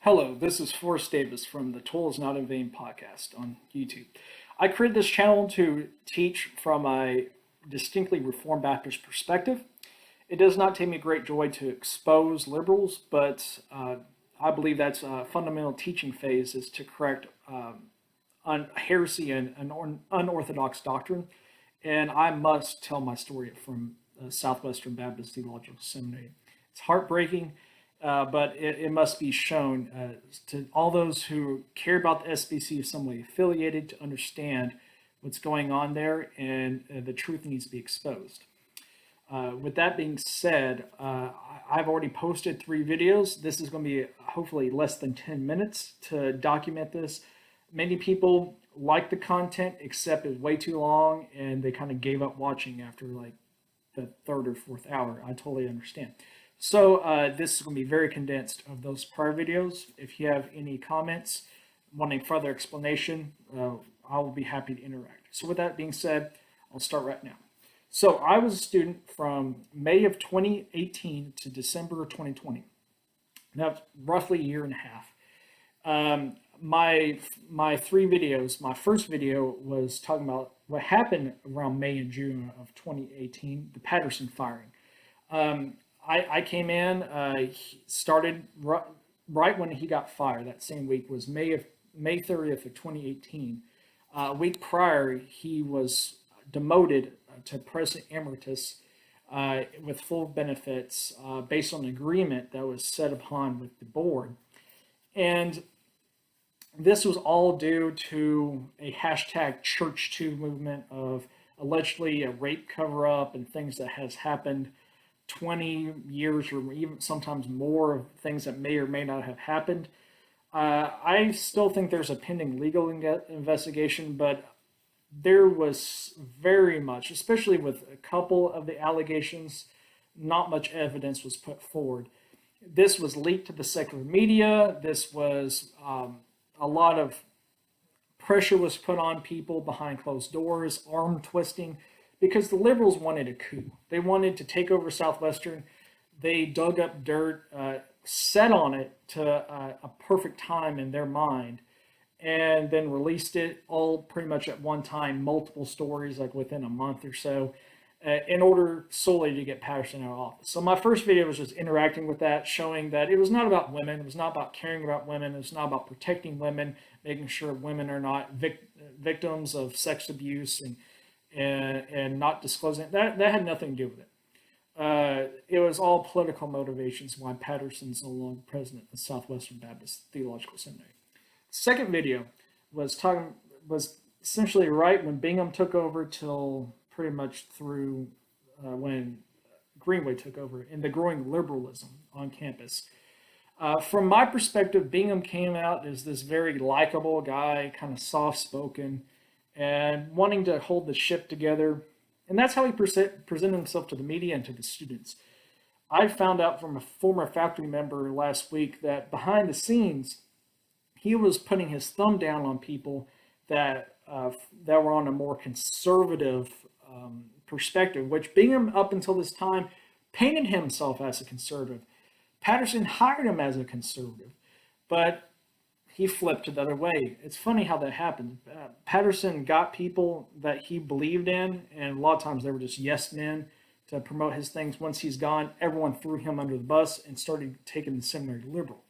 Hello, this is Forrest Davis from the Toil is Not in Vain podcast on YouTube. I created this channel to teach from a distinctly Reformed Baptist perspective. It does not take me great joy to expose liberals, but I believe that's a fundamental teaching phase is to correct heresy and unorthodox doctrine. And I must tell my story from Southwestern Baptist Theological Seminary. It's heartbreaking. But it must be shown to all those who care about the SBC in some way affiliated to understand what's going on there, and the truth needs to be exposed. With that being said, I've already posted 3 videos. This is going to be hopefully less than 10 minutes to document this. Many people like the content, except it's way too long, and they kind of gave up watching after like the 3rd or 4th hour. I totally understand. So this is going to be very condensed of those prior videos. If you have any comments, wanting further explanation, I will be happy to interact. So with that being said, I'll start right now. So I was a student from May of 2018 to December of 2020. That's roughly a year and a half. My 3 videos, my first video was talking about what happened around May and June of 2018, the Patterson firing. I came in, started right when he got fired. That same week was May 30th of 2018. A week prior, he was demoted to President Emeritus with full benefits based on an agreement that was set upon with the board. And this was all due to a hashtag Church2 movement of allegedly a rape cover-up and things that has happened 20 years or even sometimes more of things that may or may not have happened. I still think there's a pending legal investigation, but there was very much, especially with a couple of the allegations, not much evidence was put forward. This was leaked to the secular media. This was a lot of pressure was put on people behind closed doors, arm twisting, because the liberals wanted a coup. They wanted to take over Southwestern. They dug up dirt, set on it to a perfect time in their mind, and then released it all pretty much at one time, multiple stories like within a month or so, in order solely to get Patterson out of office. So my first video was just interacting with that, showing that it was not about women. It was not about caring about women. It was not about protecting women, making sure women are not victims of sex abuse and not disclosing it. That had nothing to do with it. It was all political motivations why Patterson's no longer president of Southwestern Baptist Theological Seminary. Second video was essentially right when Bingham took over till pretty much through when Greenway took over, and the growing liberalism on campus. From my perspective, Bingham came out as this very likable guy, kind of soft-spoken, and wanting to hold the ship together. And that's how he presented himself to the media and to the students. I found out from a former faculty member last week that behind the scenes, he was putting his thumb down on people that were on a more conservative perspective, which Bingham, up until this time, painted himself as a conservative. Patterson hired him as a conservative, but he flipped it the other way. It's funny how that happened. Patterson got people that he believed in, and a lot of times they were just yes men to promote his things. Once he's gone, everyone threw him under the bus and started taking the seminary liberal.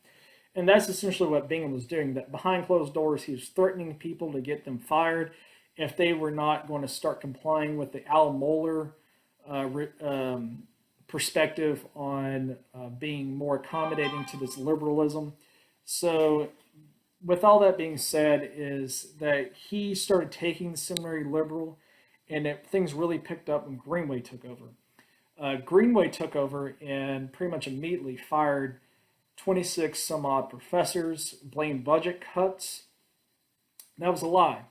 And that's essentially what Bingham was doing, that behind closed doors, he was threatening people to get them fired if they were not going to start complying with the Al Mohler perspective on being more accommodating to this liberalism. So with all that being said, is that he started taking the seminary liberal, and things really picked up when Greenway took over. Greenway took over and pretty much immediately fired 26 some odd professors, blamed budget cuts. That was a lie.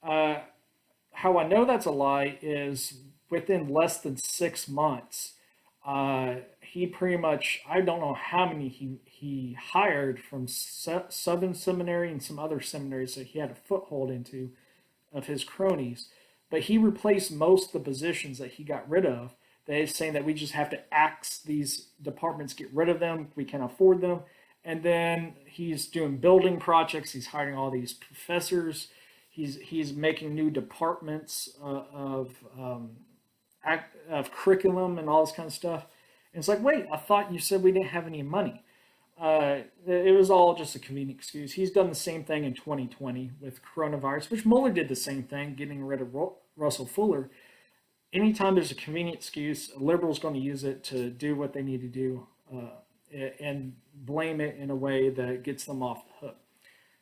How I know that's a lie is within less than 6 months, he pretty much, I don't know how many he hired from Southern Seminary and some other seminaries that he had a foothold into of his cronies, but he replaced most of the positions that he got rid of. They're saying that we just have to axe these departments, get rid of them, we can afford them, And then he's doing building projects. He's hiring all these professors. He's making new departments of curriculum and all this kind of stuff. And it's like, wait, I thought you said we didn't have any money. It was all just a convenient excuse. He's done the same thing in 2020 with coronavirus, which Mueller did the same thing, getting rid of Russell Fuller. Anytime there's a convenient excuse, a liberal's going to use it to do what they need to do and blame it in a way that gets them off the hook.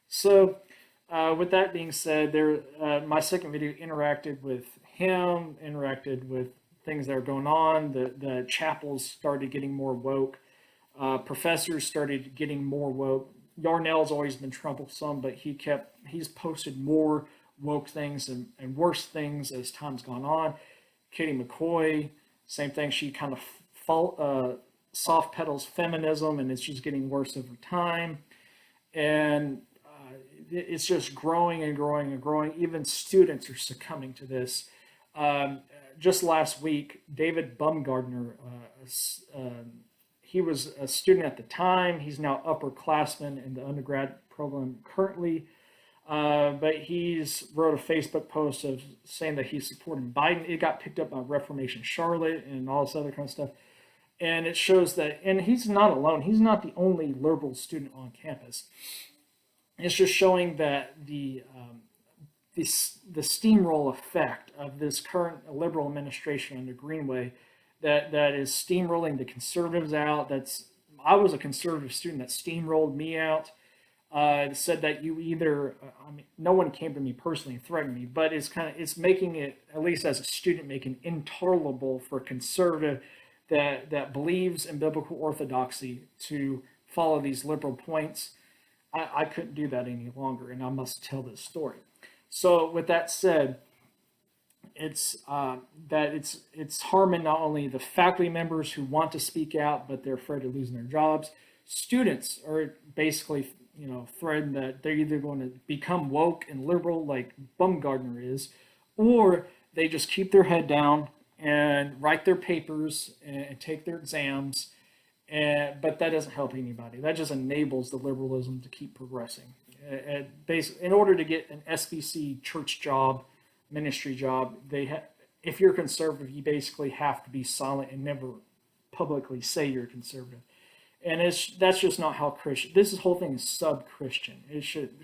So with that being said, my second video interacted with him, interacted with things that are going on. The chapels started getting more woke. Professors started getting more woke. Yarnell's always been troublesome, but he's posted more woke things and worse things as time's gone on. Katie McCoy, same thing. She kind of soft pedals feminism, and she's getting worse over time. And it's just growing and growing and growing. Even students are succumbing to this. Just last week, David Baumgardner, he was a student at the time. He's now upperclassman in the undergrad program currently. But he's wrote a Facebook post of saying that he's supporting Biden. It got picked up by Reformation Charlotte and all this other kind of stuff. And it shows that, and he's not alone. He's not the only liberal student on campus. It's just showing that the steamroll effect of this current liberal administration under Greenway that is steamrolling the conservatives out. I was a conservative student that steamrolled me out. Said that you either, no one came to me personally and threatened me, but it's making it, at least as a student, making intolerable for a conservative that believes in biblical orthodoxy to follow these liberal points. I couldn't do that any longer, and I must tell this story. So with that said, it's harming not only the faculty members who want to speak out, but they're afraid of losing their jobs. Students are basically, threatened that they're either going to become woke and liberal like Baumgardner is, or they just keep their head down and write their papers and take their exams. But that doesn't help anybody. That just enables the liberalism to keep progressing. In order to get an SBC church job, ministry job, if you're conservative, you basically have to be silent and never publicly say you're conservative. And that's just not how this whole thing is sub-Christian.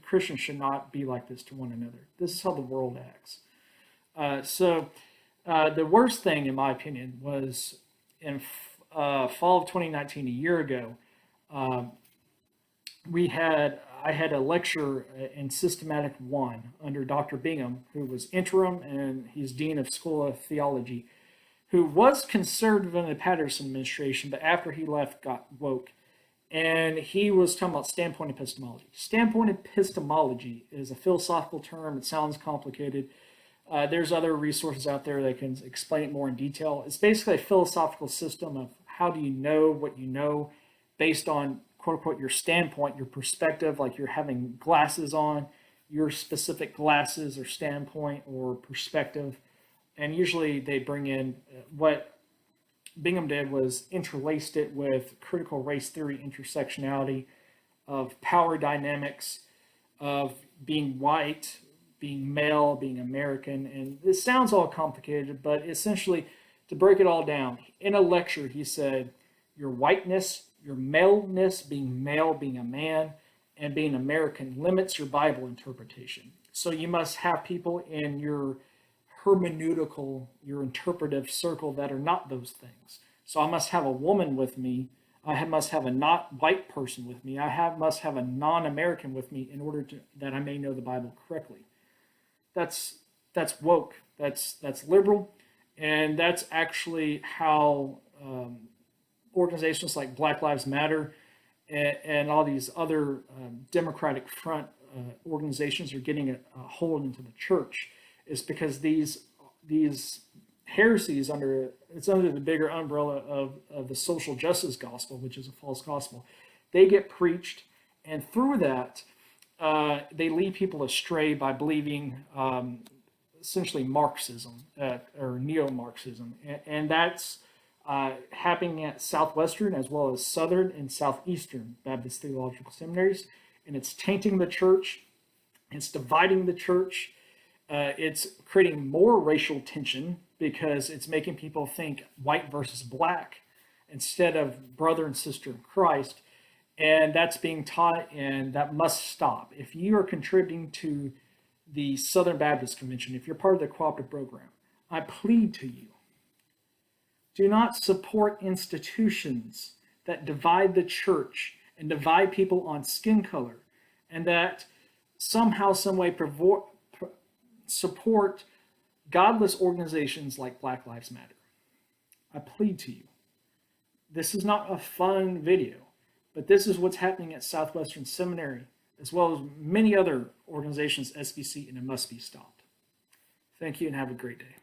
Christians should not be like this to one another. This is how the world acts. The worst thing, in my opinion, was in fall of 2019, a year ago. I had a lecture in Systematic 1 under Dr. Bingham, who was interim, and he's Dean of School of Theology, who was conservative in the Patterson administration, but after he left, got woke. And he was talking about standpoint epistemology. Standpoint epistemology is a philosophical term. It sounds complicated. There's other resources out there that can explain it more in detail. It's basically a philosophical system of how do you know what you know based on, quote unquote, your standpoint, your perspective, like you're having glasses on, your specific glasses or standpoint or perspective. And usually they bring in what Bingham did was interlaced it with critical race theory, intersectionality, of power dynamics, of being white, being male, being American. And it sounds all complicated, but essentially, to break it all down, in a lecture, he said, your whiteness, your maleness, being male, being a man, and being American limits your Bible interpretation. So you must have people in your hermeneutical, your interpretive circle that are not those things. So I must have a woman with me. I must have a not white person with me. Must have a non-American with me in order that I may know the Bible correctly. That's woke. That's liberal, and that's actually how organizations like Black Lives Matter and all these other Democratic Front organizations are getting a hold into the church. Is because these heresies under the bigger umbrella of the social justice gospel, which is a false gospel, they get preached, and through that they lead people astray by believing essentially Marxism or neo-Marxism, and that's happening at Southwestern as well as Southern and Southeastern Baptist Theological Seminaries, and it's tainting the church, it's dividing the church, it's creating more racial tension because it's making people think white versus black instead of brother and sister in Christ, and that's being taught, and that must stop. If you are contributing to the Southern Baptist Convention, if you're part of the cooperative program, I plead to you, do not support institutions that divide the church and divide people on skin color, and that somehow, some way support godless organizations like Black Lives Matter. I plead to you. This is not a fun video, but this is what's happening at Southwestern Seminary, as well as many other organizations, SBC, and it must be stopped. Thank you and have a great day.